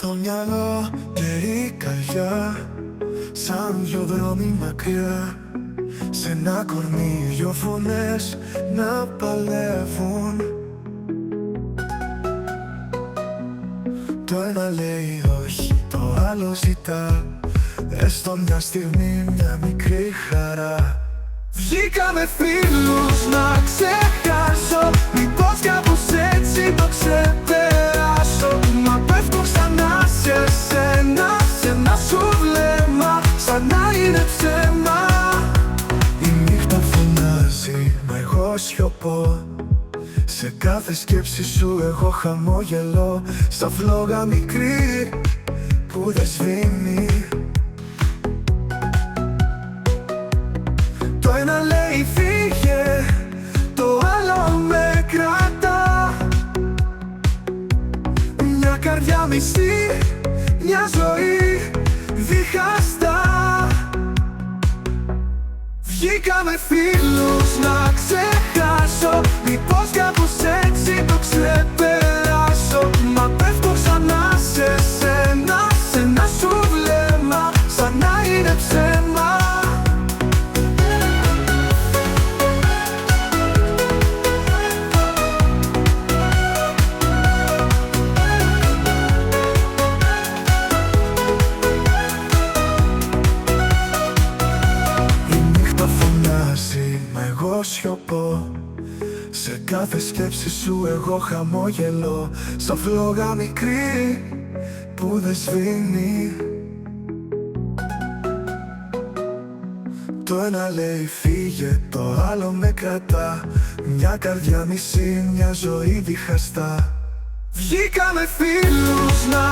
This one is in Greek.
Το μυαλό καιρή καρδιά, σαν δυο δρόμοι μακριά. Σ' ένα κορμί δυο φωνές να παλεύουν. Το ένα λέει όχι, το άλλο ζητά, έστω μια στιγμή μια μικρή χαρά. Βγήκαμε φίλους να ξεχάσω, μήπως κάπως έτσι το ξεπεράσω. Μα πέφτω ξανά σε σένα, σε ένα σου βλέμμα, σαν να είναι ψέμα. Η νύχτα φωνάζει, μα εγώ σιωπώ. Σε κάθε σκέψη σου εγώ χαμόγελω, σαν φλόγα μικρή που δεν σβήνει. Το ένα λέει φύγε, το άλλο με κρατά. Μια καρδιά μισή, μια ζωή διχαστά. Βγήκαμε φίλους να ξεχάσω, μήπως κάπως έτσι το ξεπεράσω. Μα πέφτω ξανά σε σένα, σε ένα σου βλέμμα, σαν να είναι ψέμα. Μα εγώ σιωπώ. Σε κάθε σκέψη σου εγώ χαμόγελω, σαν φλόγα μικρή που δεν σβήνει. Το ένα λέει φύγε, το άλλο με κρατά. Μια καρδιά μισή, μια ζωή διχαστά. Βγήκαμε φίλους να